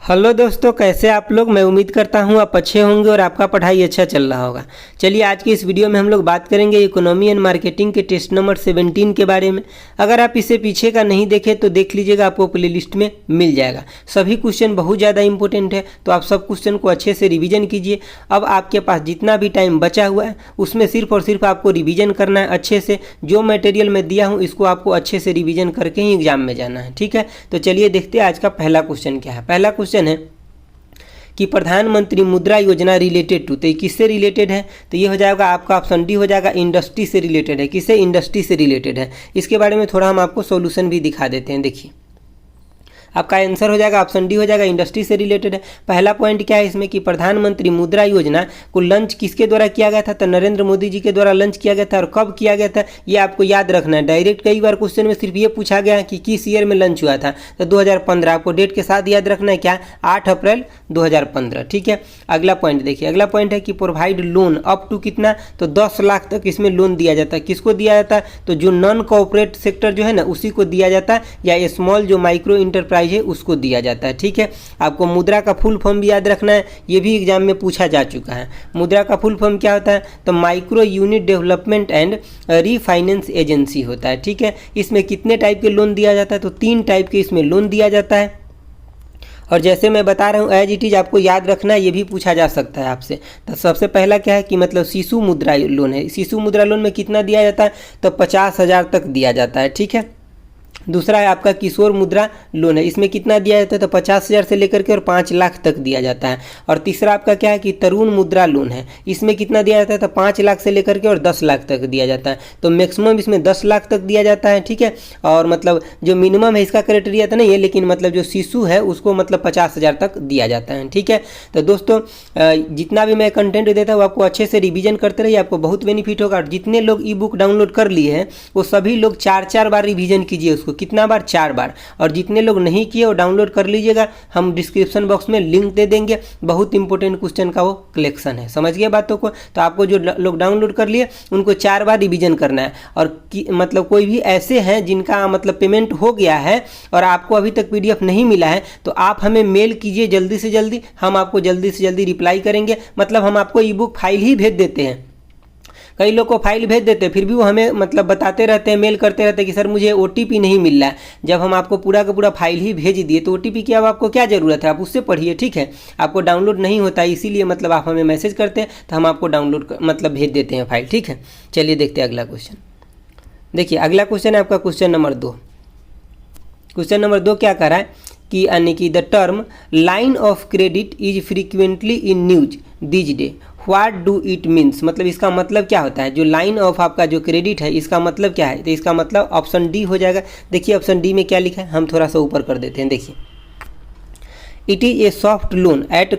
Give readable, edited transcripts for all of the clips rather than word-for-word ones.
Hello दोस्तों, कैसे आप लोग। मैं उम्मीद करता हूँ आप अच्छे होंगे और आपका पढ़ाई अच्छा चल रहा होगा। चलिए आज की इस वीडियो में हम लोग बात करेंगे इकोनॉमी एंड मार्केटिंग के टेस्ट नंबर 17 के बारे में। अगर आप इसे पीछे का नहीं देखे तो देख लीजिएगा, आपको प्लेलिस्ट में मिल जाएगा। सभी क्वेश्चन बहुत ज़्यादा इंपॉर्टेंट है, तो आप सब क्वेश्चन को अच्छे से रिविजन कीजिए। अब आपके पास जितना भी टाइम बचा हुआ है उसमें सिर्फ और सिर्फ आपको रिविजन करना है अच्छे से। जो मटेरियल मैं दिया हूँ इसको आपको अच्छे से रिविजन करके ही एग्जाम में जाना है, ठीक है। तो चलिए देखते हैं आज का पहला क्वेश्चन क्या है। पहला क्वेश्चन है कि प्रधानमंत्री मुद्रा योजना रिलेटेड टू, तो ये किससे रिलेटेड है। तो ये हो जाएगा आपका ऑप्शन डी हो जाएगा, इंडस्ट्री से रिलेटेड है। किससे? इंडस्ट्री से रिलेटेड है। इसके बारे में थोड़ा हम आपको सॉल्यूशन भी दिखा देते हैं। देखिए आपका आंसर हो जाएगा ऑप्शन डी हो जाएगा, इंडस्ट्री से रिलेटेड है। पहला पॉइंट क्या है इसमें कि प्रधानमंत्री मुद्रा योजना को लॉन्च किसके द्वारा किया गया था। तो नरेंद्र मोदी जी के द्वारा लॉन्च किया गया था। और कब किया गया था ये आपको याद रखना है। डायरेक्ट कई बार क्वेश्चन में सिर्फ ये पूछा गया कि किस ईयर में लॉन्च हुआ था। तो 2015 आपको डेट के साथ याद रखना है, क्या 8 अप्रैल 2015, ठीक है। अगला पॉइंट देखिए, अगला पॉइंट है कि प्रोवाइड लोन अप टू कितना, तो 10 लाख तक इसमें लोन दिया जाता है। किसको दिया जाता है? तो जो नॉन कॉर्पोरेट सेक्टर जो है ना उसी को दिया जाता है, या स्मॉल जो माइक्रो इंटरप्राइज है उसको दिया जाता है, ठीक है। आपको मुद्रा का फुल फॉर्म भी याद रखना है, ये भी एग्जाम में पूछा जा चुका है। मुद्रा का फुल फॉर्म क्या होता है? तो micro unit development and refinance agency होता है, ठीक है। इसमें कितने टाइप के लोन दिया जाता है? तो 3 टाइप के इसमें लोन दिया जाता है। और जैसे मैं बता रहा हूँ एज इट इज़ आपको याद रखना है, ये भी पूछा जा सकता है आपसे। तो सबसे पहला क्या है कि मतलब शिशु मुद्रा लोन है। शिशु मुद्रा लोन में कितना दिया जाता है? तो 50,000 तक दिया जाता है, ठीक है। दूसरा है आपका किशोर मुद्रा लोन है। इसमें कितना दिया जाता है? तो 50,000 से लेकर के और 5 लाख तक दिया जाता है। और तीसरा आपका क्या है कि तरुण मुद्रा लोन है। इसमें कितना दिया जाता है? तो 5 लाख से लेकर के और 10 लाख तक दिया जाता है। तो मैक्सिमम इसमें 10 लाख तक दिया जाता है, ठीक है। और मतलब जो मिनिमम है इसका क्राइटेरिया तो नहीं है, लेकिन मतलब जो शिशु है उसको मतलब 50,000 तक दिया जाता है, ठीक है। तो दोस्तों जितना भी मैं कंटेंट देता हूँ आपको अच्छे से रिविजन करते रहिए, आपको बहुत बेनिफिट होगा। और जितने लोग ई बुक डाउनलोड कर लिए हैं वो सभी लोग 4-4 बार रिविजन कीजिए उसको। कितना बार? 4 बार। और जितने लोग नहीं किए वो डाउनलोड कर लीजिएगा, हम डिस्क्रिप्शन बॉक्स में लिंक दे देंगे। बहुत इंपॉर्टेंट क्वेश्चन का वो कलेक्शन है, समझ गए बातों को। तो आपको जो लोग डाउनलोड कर लिए उनको 4 बार रिवीजन करना है। और मतलब कोई भी ऐसे हैं जिनका मतलब पेमेंट हो गया है और आपको अभी तक PDF नहीं मिला है, तो आप हमें मेल कीजिए जल्दी से जल्दी, हम आपको जल्दी से जल्दी रिप्लाई करेंगे। मतलब हम आपको ई बुक फाइल ही भेज देते हैं। कई लोग को फाइल भेज देते हैं फिर भी वो हमें मतलब बताते रहते हैं, मेल करते रहते हैं कि सर मुझे OTP नहीं मिल रहा है। जब हम आपको पूरा का पूरा फाइल ही भेज दिए तो OTP की अब आपको क्या ज़रूरत है? आप उससे पढ़िए, ठीक है। आपको डाउनलोड नहीं होता है इसीलिए मतलब आप हमें मैसेज करते हैं तो हम आपको डाउनलोड मतलब भेज देते हैं फाइल, ठीक है। चलिए देखते हैं अगला क्वेश्चन। देखिए अगला क्वेश्चन है आपका क्वेश्चन नंबर 2। क्वेश्चन नंबर 2 क्या कर रहा है कि यानी कि the term line of credit is frequently in news this day, what do it means. मतलब इसका मतलब क्या होता है? जो लाइन ऑफ आपका जो क्रेडिट है इसका मतलब क्या है? तो इसका मतलब ऑप्शन डी हो जाएगा। देखिए ऑप्शन डी में क्या लिखा है, हम थोड़ा सा ऊपर कर देते हैं। देखिए it is a soft loan eight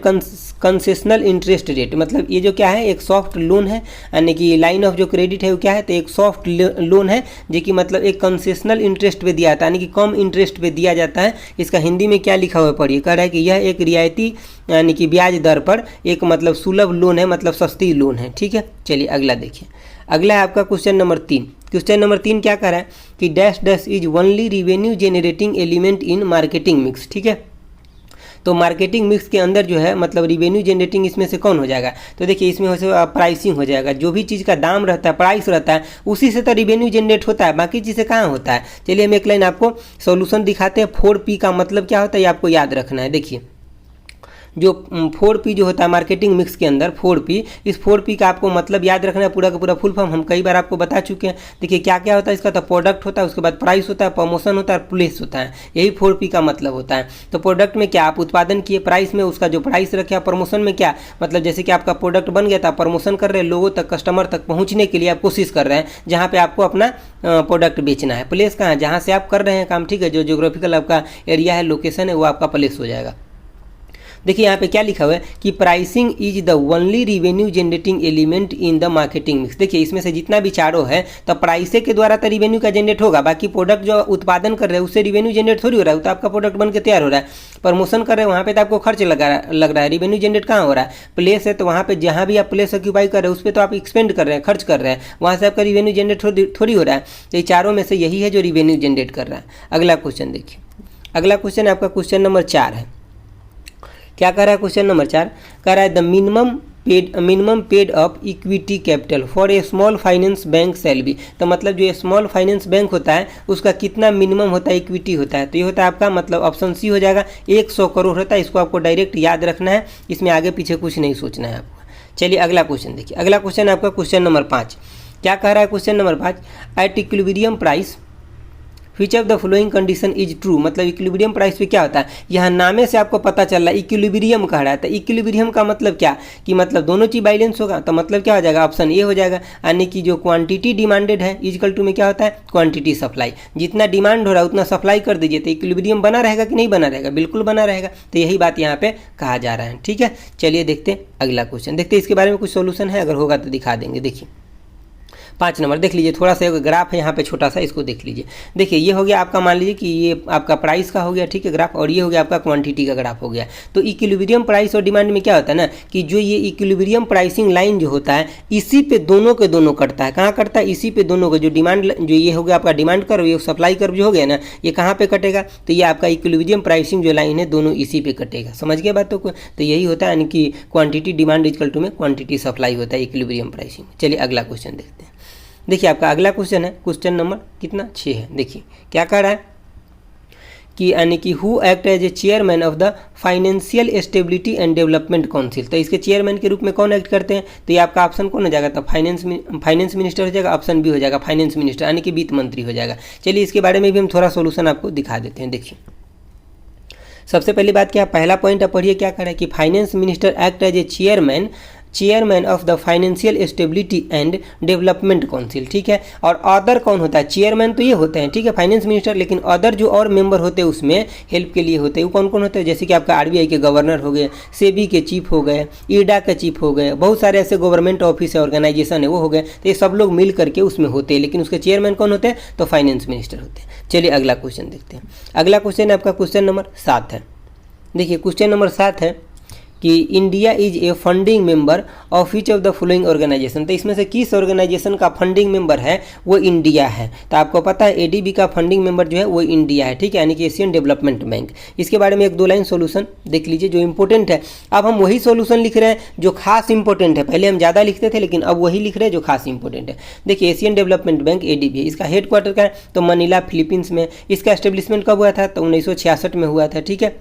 concessional interest rate. मतलब ये जो क्या है एक सॉफ्ट लोन है, यानी कि लाइन ऑफ जो क्रेडिट है वो क्या है? तो एक सॉफ्ट लोन है जो कि मतलब एक कंसेशनल इंटरेस्ट पे दिया जाता है, यानी कि कम इंटरेस्ट पे दिया जाता है। इसका हिंदी में क्या लिखा हुआ है पढ़िए। कह रहा है कि यह एक रियायती यानी कि ब्याज दर पर एक मतलब सुलभ लोन है, मतलब सस्ती लोन है, ठीक है। चलिए अगला देखिए। अगला है आपका क्वेश्चन नंबर 3। क्वेश्चन नंबर 3 क्या कर रहा है कि dash dash is only revenue generating element in marketing mix, ठीक है। तो मार्केटिंग मिक्स के अंदर जो है मतलब रिवेन्यू जनरेटिंग इसमें से कौन हो जाएगा? तो देखिए इसमें हो से प्राइसिंग हो जाएगा। जो भी चीज़ का दाम रहता है, प्राइस रहता है, उसी से तो रिवेन्यू जनरेट होता है, बाकी चीज़ें कहाँ होता है। चलिए हम एक लाइन आपको सॉल्यूशन दिखाते हैं। 4P का मतलब क्या होता है ये आपको याद रखना है। देखिए जो 4P जो होता है मार्केटिंग मिक्स के अंदर 4P, इस 4P का आपको मतलब याद रखना है। पूरा का पूरा फुल फॉर्म हम कई बार आपको बता चुके हैं। देखिए क्या क्या होता है इसका, तो प्रोडक्ट होता है, उसके बाद प्राइस होता है, प्रमोशन होता है, प्लेस होता है। यही 4P का मतलब होता है। तो प्रोडक्ट में क्या आप उत्पादन किए, प्राइस में उसका जो प्राइस रखे, प्रमोशन में क्या मतलब जैसे कि आपका प्रोडक्ट बन गया था, प्रमोशन कर रहे हैं, लोगों तक कस्टमर तक पहुँचने के लिए आप कोशिश कर रहे हैं जहाँ पर आपको अपना प्रोडक्ट बेचना है। प्लेस कहाँ है? जहाँ से आप कर रहे हैं काम, ठीक है। जो ज्योग्राफिकल आपका एरिया है, लोकेशन है, वो आपका प्लेस हो जाएगा। देखिए यहाँ पे क्या लिखा हुआ है कि pricing is the only revenue generating element in the marketing mix. देखिए इसमें से जितना भी चारों है तो प्राइसे के द्वारा तो रिवेन्यू का जनरेट होगा, बाकी प्रोडक्ट जो उत्पादन कर रहे हैं उससे रिवेन्यू जनरेट थोड़ी हो रहा है। तो आपका प्रोडक्ट बन के तैयार हो रहा है। प्रमोशन कर रहे हैं वहाँ पे तो आपको खर्च लग रहा है, रिवेन्यू जनरेट कहाँ हो रहा है? प्लेस है तो वहाँ पे जहाँ भी आप प्लेस ऑक्यूपाई कर रहे हैं उस पर तो आप एक्सपेंड कर रहे हैं, खर्च कर रहे हैं, वहाँ से आपका रिवेन्यू जनरेट थोड़ी हो रहा है। तो ये चारों में से यही है जो रिवेन्यू जनरेट कर रहा है। अगला क्वेश्चन देखिए। अगला क्वेश्चन आपका क्वेश्चन नंबर 4 है। क्या कह रहा है क्वेश्चन नंबर 4, कह रहा है the minimum paid up equity capital for a small finance bank shall be. तो मतलब जो ये स्मॉल फाइनेंस बैंक होता है उसका कितना मिनिमम होता है, इक्विटी होता है। तो ये होता है आपका मतलब ऑप्शन सी हो जाएगा, 100 करोड़ होता है। इसको आपको डायरेक्ट याद रखना है, इसमें आगे पीछे कुछ नहीं सोचना है आपको। चलिए अगला क्वेश्चन देखिए। अगला क्वेश्चन आपका क्वेश्चन नंबर 5, क्या कह रहा है question number 5, at equilibrium price which of the following condition is true. मतलब इक्विलिब्रियम प्राइस पे क्या होता है, यहाँ नामे से आपको पता चल रहा है इक्विलिब्रियम कह रहा है। तो इक्विलिब्रियम का मतलब क्या कि मतलब दोनों चीज बैलेंस होगा। तो मतलब क्या हो जाएगा, ऑप्शन ए हो जाएगा, यानी कि जो क्वांटिटी डिमांडेड है इक्वल टू में क्या होता है, क्वांटिटी सप्लाई। जितना डिमांड हो रहा है उतना सप्लाई कर दीजिए, तो इक्विलिब्रियम बना रहेगा कि नहीं बना रहेगा, बिल्कुल बना रहेगा। तो यही बात यहाँ पे कहा जा रहा है, ठीक है। चलिए देखते हैं अगला क्वेश्चन, देखते हैं इसके बारे में कुछ सोल्यूशन है, अगर होगा तो दिखा देंगे। देखिए 5 नंबर देख लीजिए, थोड़ा सा ग्राफ है यहाँ पे छोटा सा, इसको देख लीजिए। देखिए ये हो गया आपका, मान लीजिए कि ये आपका प्राइस का हो गया, ठीक है, ग्राफ, और ये हो गया आपका क्वांटिटी का ग्राफ हो गया। तो इक्विलिब्रियम प्राइस और डिमांड में क्या होता है ना कि जो ये इक्विलिब्रियम प्राइसिंग लाइन जो होता है इसी पे दोनों के दोनों कटता है। कहाँ कटता है, इसी पे दोनों का जो डिमांड, जो ये हो गया आपका डिमांड कर्व, ये सप्लाई कर्व जो हो गया ना, ये कहाँ पे कटेगा, तो ये आपका इक्विलिब्रियम प्राइसिंग जो लाइन है दोनों इसी पे कटेगा। समझ गए बातों को। तो यही होता है, यानी कि क्वांटिटी डिमांड इक्वल टू में क्वांटिटी सप्लाई होता है इक्विलिब्रियम प्राइसिंग। चलिए अगला क्वेश्चन देखते हैं। देखिए आपका अगला क्वेश्चन है क्वेश्चन नंबर कितना 6 है। देखिए क्या कह रहा है कि यानी कि who act as a chairman of the financial stability and development council. तो इसके चेयरमैन के रूप में कौन एक्ट करते हैं, तो ये आपका ऑप्शन कौन हो जाएगा, तो फाइनेंस मिनिस्टर हो जाएगा, ऑप्शन बी हो जाएगा फाइनेंस मिनिस्टर, यानी कि वित्त मंत्री हो जाएगा। चलिए इसके बारे में भी हम थोड़ा सोल्यूशन आपको दिखा देते हैं। देखिए सबसे पहली बात क्या, पहला पॉइंट आप पढ़िए, क्या कह रहा है कि finance minister act as a chairman of the financial stability and development council, ठीक है। और अदर कौन होता है, चेयरमैन तो ये होते हैं, ठीक है, फाइनेंस मिनिस्टर, लेकिन अदर जो और मेंबर होते हैं उसमें हेल्प के लिए होते हैं, वो कौन कौन होते हैं, जैसे कि आपका आरबीआई के गवर्नर हो गए, सेबी के चीफ हो गए, ईडा के चीफ हो गए, बहुत सारे ऐसे गवर्नमेंट ऑफिस है, ऑर्गेनाइजेशन है, वो हो गए। तो ये सब लोग मिल करके उसमें होते हैं, लेकिन उसके चेयरमैन कौन होते हैं, तो फाइनेंस मिनिस्टर होते हैं। चलिए अगला क्वेश्चन देखते हैं। अगला क्वेश्चन आपका क्वेश्चन नंबर 7 है। देखिए क्वेश्चन नंबर 7 है कि India is a funding member of each of the following organization. तो इसमें से किस ऑर्गेनाइजेशन का फंडिंग मेंबर है, वो इंडिया है। तो आपको पता है एडीबी का फंडिंग मेंबर जो है वो इंडिया है, ठीक है, यानी कि एशियन डेवलपमेंट बैंक। इसके बारे में 1-2 लाइन सोल्यूशन देख लीजिए जो इंपॉर्टेंट है। अब हम वही सोल्यूशन लिख रहे हैं जो खास इंपॉर्टेंट है, पहले हम ज़्यादा लिखते थे लेकिन अब वही लिख रहे हैं जो खास इंपॉर्टेंट है। देखिए एशियन डेवलपमेंट बैंक एडीबी, इसका हेडक्वार्टर का है तो मनीला फिलीपींस में। इसका एस्टेब्लिशमेंट कब हुआ था, तो 1966 में हुआ था, ठीक है।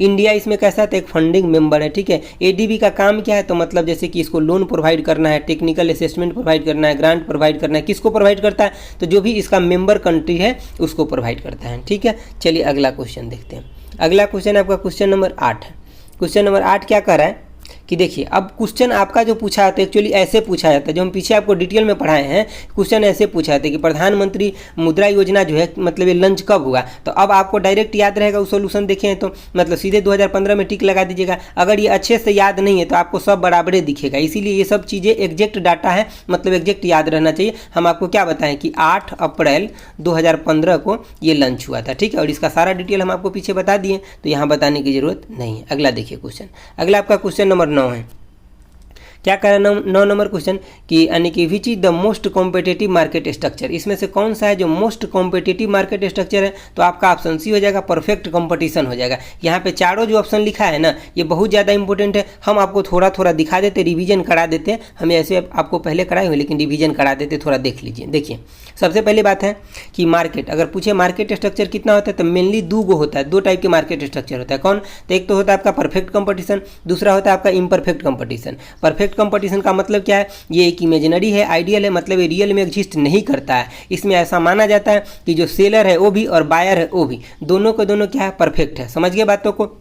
इंडिया इसमें कैसा था, एक फंडिंग मेंबर है, ठीक है। एडीबी का काम क्या है, तो मतलब जैसे कि इसको लोन प्रोवाइड करना है, टेक्निकल असेसमेंट प्रोवाइड करना है, ग्रांट प्रोवाइड करना है, किसको प्रोवाइड करता है, तो जो भी इसका मेंबर कंट्री है उसको प्रोवाइड करता है, ठीक है। चलिए अगला क्वेश्चन देखते हैं। अगला क्वेश्चन आपका क्वेश्चन नंबर 8 है। क्वेश्चन नंबर 8 क्या कर रहा है कि देखिए अब क्वेश्चन आपका जो पूछा जाता है एक्चुअली ऐसे पूछा जाता है, जो हम पीछे आपको डिटेल में पढ़ाए हैं क्वेश्चन ऐसे पूछा जाता है कि प्रधानमंत्री मुद्रा योजना जो है मतलब ये लंच कब हुआ। तो अब आपको डायरेक्ट याद रहेगा, उस सोल्यूशन देखें तो मतलब सीधे 2015 में टिक लगा दीजिएगा। अगर ये अच्छे से याद नहीं है तो आपको सब बराबरे दिखेगा, इसीलिए ये सब चीज़ें एग्जैक्ट डाटा है, मतलब एग्जैक्ट याद रहना चाहिए। हम आपको क्या बताएं कि 8 अप्रैल 2015 को ये लंच हुआ था, ठीक है, और इसका सारा डिटेल हम आपको पीछे बता दिए, तो यहाँ बताने की जरूरत नहीं है। अगला देखिए क्वेश्चन, अगला आपका क्वेश्चन नंबर 9 है। क्या कह रहा है 9 नंबर क्वेश्चन कि यानी कि which is the most competitive market structure. इसमें से कौन सा है जो मोस्ट कॉम्पिटिटिव मार्केट स्ट्रक्चर है, तो आपका ऑप्शन सी हो जाएगा, परफेक्ट कंपटीशन हो जाएगा। यहाँ पे चारों जो ऑप्शन लिखा है ना ये बहुत ज़्यादा इंपॉर्टेंट है, हम आपको थोड़ा थोड़ा दिखा देते, रिवीजन करा देते हैं। हमें ऐसे आपको पहले कराए हुए लेकिन रिवीजन करा देते, थोड़ा देख लीजिए। देखिए सबसे पहली बात है कि मार्केट, अगर पूछे मार्केट स्ट्रक्चर कितना होता है तो मेनली 2 गो होता है, 2 टाइप के मार्केट स्ट्रक्चर होता है। कौन, तो एक तो होता है आपका परफेक्ट कंपटीशन, दूसरा होता है आपका इम्परफेक्ट कंपटीशन। परफेक्ट कंपटीशन का मतलब क्या है, ये एक इमेजिनरी है, आइडियल है, मतलब ये रियल में एग्जिस्ट नहीं करता है। इसमें ऐसा माना जाता है कि जो सेलर है वो भी और बायर है वो भी, दोनों के दोनों क्या है, परफेक्ट है। समझ गए बातों को।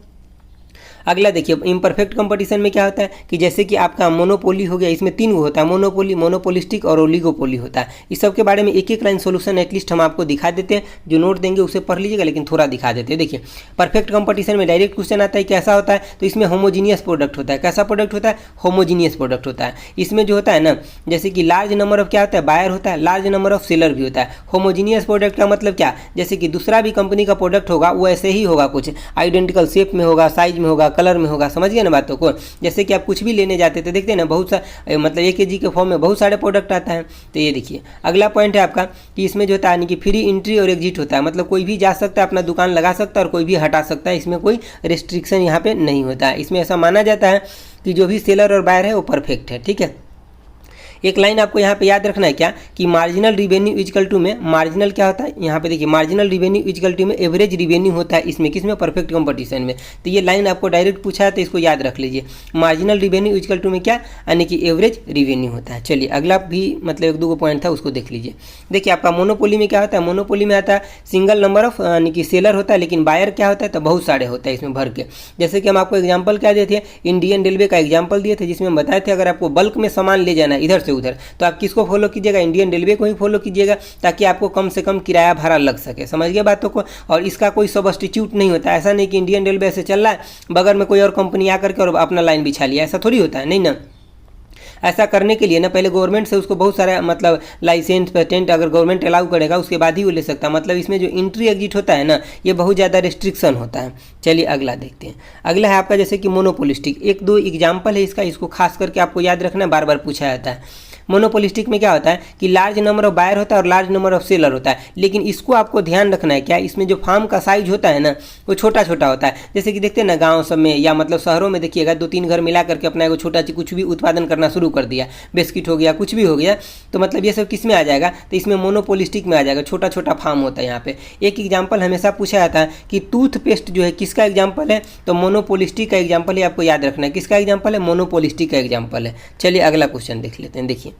अगला देखिए इम्परफेक्ट कंपटीशन में क्या होता है कि जैसे कि आपका मोनोपोली हो गया, इसमें 3 गो होता है, मोनोपोली, मोनोपोलिस्टिक और ओलिगोपोली होता है। इस सब के बारे में एक एक लाइन सोल्यूशन एटलीस्ट हम आपको दिखा देते हैं, जो नोट देंगे उसे पढ़ लीजिएगा, लेकिन थोड़ा दिखा देते हैं। देखिए परफेक्ट कंपटीशन में डायरेक्ट क्वेश्चन आता है कैसा होता है, तो इसमें होमोजीनियस प्रोडक्ट होता है। कैसा प्रोडक्ट होता है, होमोजीनियस प्रोडक्ट होता है। इसमें जो होता है ना जैसे कि लार्ज नंबर ऑफ क्या होता है, बायर होता है, लार्ज नंबर ऑफ सेलर भी होता है। होमोजीनियस प्रोडक्ट का मतलब क्या, जैसे कि दूसरा भी कंपनी का प्रोडक्ट होगा वो ऐसे ही होगा, कुछ आइडेंटिकल शेप में होगा, साइज में होगा, कलर में होगा। समझ गए ना बातों को। जैसे कि आप कुछ भी लेने जाते थे, देखते हैं ना बहुत सा मतलब 1 kg के फॉर्म में बहुत सारे प्रोडक्ट आता है। तो ये देखिए अगला पॉइंट है आपका कि इसमें जो होता है यानी कि फ्री एंट्री और एग्जिट होता है, मतलब कोई भी जा सकता है, अपना दुकान लगा सकता है और कोई भी हटा सकता है, इसमें कोई रिस्ट्रिक्शन यहाँ पे नहीं होता है। इसमें ऐसा माना जाता है कि जो भी सेलर और बायर है वो परफेक्ट है। ठीक है, एक लाइन आपको यहाँ पे याद रखना है क्या कि मार्जिनल रिवेन्यू इक्वल टू में मार्जिनल क्या होता है, यहाँ पे देखिए मार्जिनल रिवेन्यू इक्वल टू में एवरेज रिवेन्यू होता है इसमें, किसमें, परफेक्ट कंपटीशन में। तो ये लाइन आपको डायरेक्ट पूछा है तो इसको याद रख लीजिए, मार्जिनल रिवेन्यू इक्वल टू में क्या यानी कि एवरेज रिवेन्यू होता है। चलिए अगला भी मतलब 1-2 पॉइंट था उसको देख लीजिए। देखिए आपका मोनोपोली में क्या होता है, मोनोपोली में आता है सिंगल नंबर ऑफ यानी कि सेलर होता है, लेकिन बायर क्या होता है तो बहुत सारे होता है इसमें भर के। जैसे कि हम आपको एग्जाम्पल क्या दिए थे, इंडियन रेलवे का एग्जाम्पल दिए थे, जिसमें हम बताए थे अगर आपको बल्क में सामान ले जाना है इधर से उधर तो आप किसको फॉलो कीजिएगा, इंडियन रेलवे को ही फॉलो कीजिएगा, ताकि आपको कम से कम किराया भाड़ा लग सके। समझ गए बातों को। और इसका कोई सब्स्टिट्यूट नहीं होता, ऐसा नहीं कि इंडियन रेलवे से चल रहा है बगल में कोई और कंपनी आकर के और अपना लाइन बिछा लिया, ऐसा थोड़ी होता है, नहीं ना। ऐसा करने के लिए ना पहले गवर्नमेंट से उसको बहुत सारा मतलब लाइसेंस पेटेंट अगर गवर्नमेंट अलाउ करेगा उसके बाद ही वो ले सकता है। मतलब इसमें जो एंट्री एग्जिट होता है ना ये बहुत ज़्यादा रिस्ट्रिक्शन होता है। चलिए अगला देखते हैं। अगला है आपका जैसे कि मोनोपोलिस्टिक, 1-2 एग्जाम्पल है इसका, इसको खास करके आपको याद रखना, बार बार पूछा जाता है। मोनोपोलिस्टिक में क्या होता है कि लार्ज नंबर ऑफ बायर होता है और लार्ज नंबर ऑफ सेलर होता है, लेकिन इसको आपको ध्यान रखना है क्या, इसमें जो फार्म का साइज होता है ना वो छोटा छोटा होता है। जैसे कि देखते हैं ना गांव सब में या मतलब शहरों में देखिएगा 2-3 घर मिला करके अपना एगो छोटा कुछ भी उत्पादन करना शुरू कर दिया, बिस्किट हो गया कुछ भी हो गया, तो मतलब ये सब किस में आ जाएगा, तो इसमें मोनोपोलिस्टिक में आ जाएगा, छोटा छोटा फार्म होता है यहाँ पे। एक एग्जाम्पल हमेशा पूछा जाता है कि टूथपेस्ट जो है किसका एग्जाम्पल है, तो मोनोपोलिस्टिक का एग्जाम्पल है, आपको याद रखना है किसका एग्जाम्पल है, मोनोपोलिस्टिक का एग्जाम्पल है। चलिए अगला क्वेश्चन देख लेते हैं। देखिए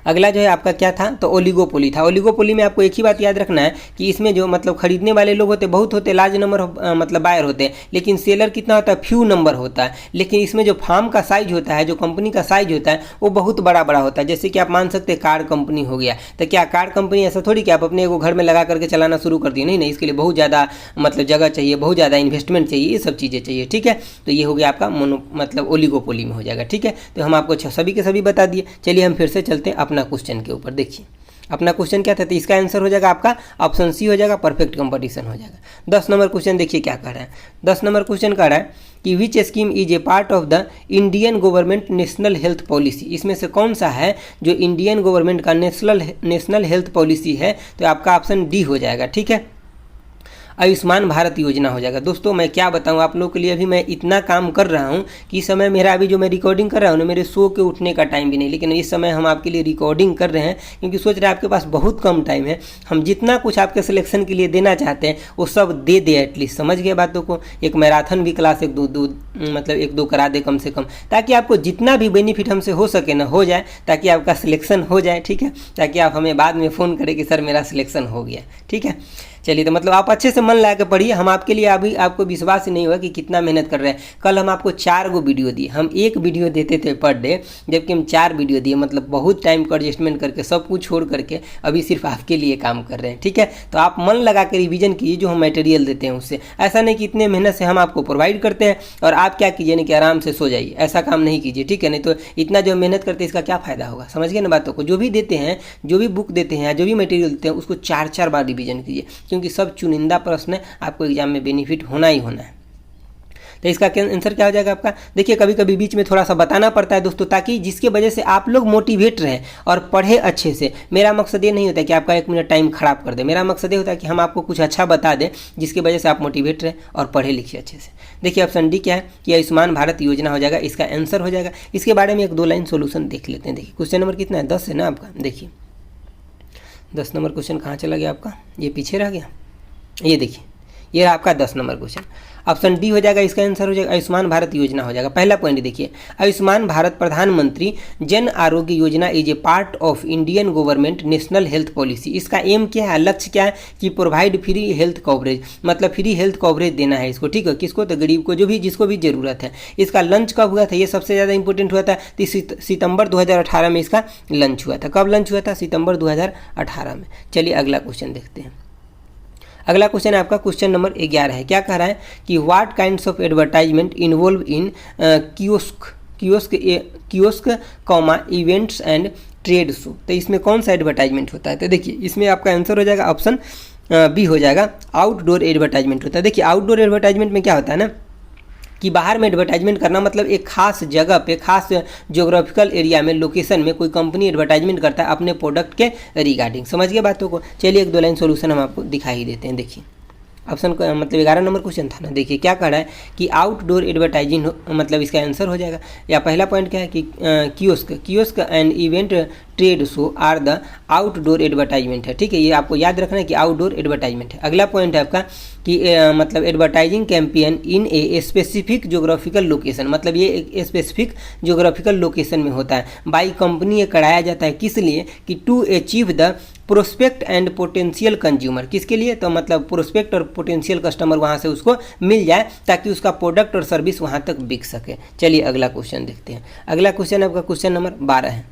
अगला जो है आपका क्या था, तो ओलिगोपोली था। ओलिगोपोली में आपको एक ही बात याद रखना है कि इसमें जो मतलब खरीदने वाले लोग होते बहुत होते, लार्ज नंबर मतलब बायर होते हैं, लेकिन सेलर कितना होता है, फ्यू नंबर होता है। लेकिन इसमें जो फार्म का साइज होता है, जो कंपनी का साइज होता है वो बहुत बड़ा बड़ा होता है। जैसे कि आप मान सकते हैं कार कंपनी हो गया, तो क्या कार कंपनी ऐसा थोड़ी कि आप अपने को घर में लगा करके चलाना शुरू कर दिए, नहीं नहीं, इसके लिए बहुत ज़्यादा मतलब जगह चाहिए, बहुत ज़्यादा इन्वेस्टमेंट चाहिए, ये सब चीज़ें चाहिए। ठीक है, तो ये हो गया आपका मतलब ओलिगोपोली में हो जाएगा। ठीक है, तो हम आपको सभी के सभी बता दिए। चलिए हम फिर से चलते हैं अपना क्वेश्चन के ऊपर। देखिए अपना क्वेश्चन क्या था, तो इसका आंसर हो जाएगा आपका ऑप्शन सी हो जाएगा, परफेक्ट कंपटीशन हो जाएगा। 10 नंबर क्वेश्चन देखिए क्या कर रहा है। 10 नंबर क्वेश्चन कह रहा है कि विच scheme is a part of the Indian government national health policy. इसमें से कौन सा है जो इंडियन गवर्नमेंट का नेशनल हेल्थ पॉलिसी है, तो आपका ऑप्शन डी हो जाएगा। ठीक है, आयुष्मान भारत योजना हो जाएगा। दोस्तों मैं क्या बताऊं आप लोगों के लिए, अभी मैं इतना काम कर रहा हूं कि इस समय मेरा अभी जो मैं रिकॉर्डिंग कर रहा हूं ना, मेरे सो के उठने का टाइम भी नहीं, लेकिन इस समय हम आपके लिए रिकॉर्डिंग कर रहे हैं क्योंकि सोच रहे हैं आपके पास बहुत कम टाइम है, हम जितना कुछ आपके सिलेक्शन के लिए देना चाहते हैं वो सब दे दे एटलीस्ट। समझ गए बातों को। एक मैराथन भी क्लास एक दो करा दे कम से कम, ताकि आपको जितना भी बेनिफिट हमसे हो सके ना हो जाए, ताकि आपका सिलेक्शन हो जाए। ठीक है, ताकि आप हमें बाद में फ़ोन करें कि सर मेरा सिलेक्शन हो गया। ठीक है, चलिए तो मतलब आप अच्छे से मन लगा के पढ़िए। हम आपके लिए अभी आपको विश्वास ही नहीं हुआ कि कितना मेहनत कर रहे हैं। कल हम आपको 4 गो वीडियो दिए, हम 1 वीडियो देते थे पर डे, जबकि हम 4 वीडियो दिए, मतलब बहुत टाइम को एडजस्टमेंट करके सब कुछ छोड़ करके अभी सिर्फ आपके लिए काम कर रहे हैं। ठीक है, तो आप मन लगा के रिवीजन कीजिए जो हम मटेरियल देते हैं उससे। ऐसा नहीं कि इतने मेहनत से हम आपको प्रोवाइड करते हैं और आप क्या कीजिए ना कि आराम से सो जाइए, ऐसा काम नहीं कीजिए। ठीक है, नहीं तो इतना जो मेहनत करते हैं इसका क्या फ़ायदा होगा। समझ गए ना बातों को। जो भी देते हैं, जो भी बुक देते हैं, जो भी मटेरियल देते हैं उसको 4-4 बार रिवीजन कीजिए, क्योंकि सब चुनिंदा प्रश्न आपको एग्जाम में बेनिफिट होना ही होना है। तो इसका आंसर क्या हो जाएगा आपका, देखिए कभी कभी बीच में थोड़ा सा बताना पड़ता है दोस्तों, ताकि जिसके वजह से आप लोग मोटिवेट रहें और पढ़े अच्छे से। मेरा मकसद ये नहीं होता कि आपका 1 मिनट टाइम खराब कर दे, मेरा मकसद ये होता है कि हम आपको कुछ अच्छा बता दें जिसकी वजह से आप मोटिवेट रहें और पढ़े लिखिए अच्छे से। देखिए ऑप्शन डी क्या है कि आयुष्मान भारत योजना हो जाएगा, इसका आंसर हो जाएगा। इसके बारे में 1-2 लाइन सोल्यूशन देख लेते हैं। देखिए क्वेश्चन नंबर कितना है, 10 है ना आपका। देखिए 10 नंबर क्वेश्चन कहाँ चला गया आपका, ये पीछे रह गया। ये देखिए ये आपका 10 नंबर क्वेश्चन, ऑप्शन डी हो जाएगा, इसका आंसर हो जाएगा आयुष्मान भारत योजना हो जाएगा। पहला पॉइंट देखिए, आयुष्मान भारत प्रधानमंत्री Jan Arogya Yojana is a part of Indian government national health policy. इसका एम क्या है, लक्ष्य क्या है कि प्रोवाइड फ्री हेल्थ कवरेज, मतलब फ्री हेल्थ कवरेज देना है इसको। ठीक है, किसको, तो गरीब को, जो भी जिसको भी जरूरत है। इसका लंच कब हुआ था, ये सबसे ज़्यादा इंपॉर्टेंट हुआ था, तो सितंबर 2018 में इसका लंच हुआ था। कब लंच हुआ था, सितंबर 2018 में। चलिए अगला क्वेश्चन देखते हैं। अगला क्वेश्चन है आपका क्वेश्चन नंबर 11 है। क्या कह रहा है कि what kinds of advertisement involve in kiosk comma events and trade show. तो इसमें कौन सा एडवर्टाइजमेंट होता है, तो देखिए इसमें आपका आंसर हो जाएगा ऑप्शन बी हो जाएगा, आउटडोर एडवर्टाइजमेंट होता है। देखिए आउटडोर एडवर्टाइजमेंट में क्या होता है ना कि बाहर में एडवर्टाइजमेंट करना मतलब एक खास जगह पे, खास ज्योग्राफिकल एरिया में, लोकेशन में कोई कंपनी एडवर्टाइजमेंट करता है अपने प्रोडक्ट के रिगार्डिंग। समझ गए बातों को। चलिए एक दो लाइन सोल्यूशन हम आपको दिखा ही देते हैं। देखिए ऑप्शन मतलब 11 नंबर क्वेश्चन था ना। देखिए क्या कह रहा है कि आउटडोर एडवर्टाइजिंग मतलब इसका आंसर हो जाएगा। या पहला पॉइंट क्या है कि kiosk and event trade show are the outdoor advertisement है। ठीक है, ये आपको याद रखना है कि आउटडोर एडवर्टाइजमेंट है। अगला पॉइंट है आपका कि मतलब advertising campaign in a specific geographical location, मतलब ये एक स्पेसिफिक ज्योग्राफिकल लोकेशन में होता है। बाई कंपनी ये कराया जाता है किस लिए कि to achieve the prospect and potential consumer. किसके लिए? तो मतलब प्रोस्पेक्ट और पोटेंशियल कस्टमर वहाँ से उसको मिल जाए ताकि उसका प्रोडक्ट और सर्विस वहाँ तक बिक सके। चलिए अगला क्वेश्चन देखते हैं। अगला क्वेश्चन आपका क्वेश्चन नंबर 12 है।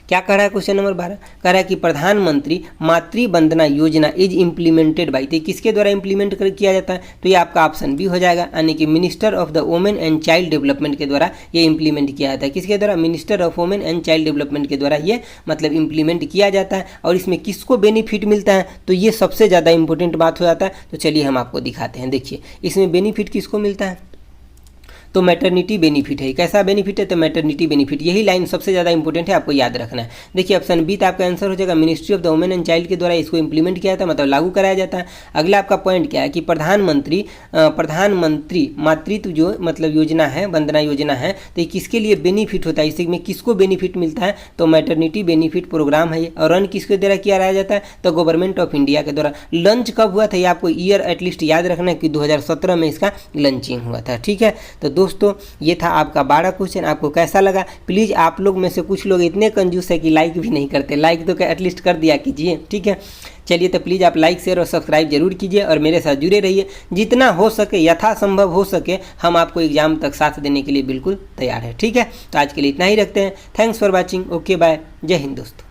क्या कह रहा है क्वेश्चन नंबर 12? कह रहा है कि प्रधानमंत्री मातृ Vandana Yojana is implemented by, तो किसके द्वारा इम्प्लीमेंट किया जाता है? तो ये आपका ऑप्शन बी हो जाएगा, यानी कि minister of the women and child development के द्वारा ये इम्प्लीमेंट किया जाता है। किसके द्वारा? Minister of women and child development के द्वारा ये मतलब इम्प्लीमेंट किया जाता है। और इसमें किसको बेनिफिट मिलता है? तो ये सबसे ज़्यादा इंपॉर्टेंट बात हो जाता है। तो चलिए हम आपको दिखाते हैं। देखिए इसमें बेनिफिट किसको मिलता है? तो मैटरनिटी बेनिफिट है। कैसा बेनिफिट है? तो मैटरनिटी बेनिफिट। यही लाइन सबसे ज़्यादा इंपॉर्टेंट है, आपको याद रखना है। देखिए ऑप्शन बी तो आपका आंसर हो जाएगा, ministry of the women and child के द्वारा इसको इंप्लीमेंट किया जाता है, मतलब लागू कराया जाता है। अगला आपका पॉइंट क्या है कि प्रधानमंत्री मातृत्व जो मतलब योजना है, वंदना योजना है, तो ये किसके लिए बेनिफिट होता है? इसमें किसको बेनिफिट मिलता है? तो मैटरनिटी बेनिफिट प्रोग्राम है ये। और रन किसके द्वारा किया जाता है? तो गवर्नमेंट ऑफ इंडिया के द्वारा। लंच कब हुआ था ये आपको ईयर एटलीस्ट याद रखना है कि 2017 में इसका लंचिंग हुआ था। ठीक है, तो दोस्तों ये था आपका 12 क्वेश्चन। आपको कैसा लगा? प्लीज़ आप लोग में से कुछ लोग इतने कंजूस है कि लाइक भी नहीं करते, लाइक तो एटलीस्ट कर दिया कीजिए। ठीक है, चलिए तो प्लीज़ आप लाइक शेयर और सब्सक्राइब जरूर कीजिए और मेरे साथ जुड़े रहिए। जितना हो सके, यथासंभव हो सके, हम आपको एग्जाम तक साथ देने के लिए बिल्कुल तैयार है। ठीक है, तो आज के लिए इतना ही रखते हैं। Thanks for watching. Okay bye. जय हिंद दोस्तों।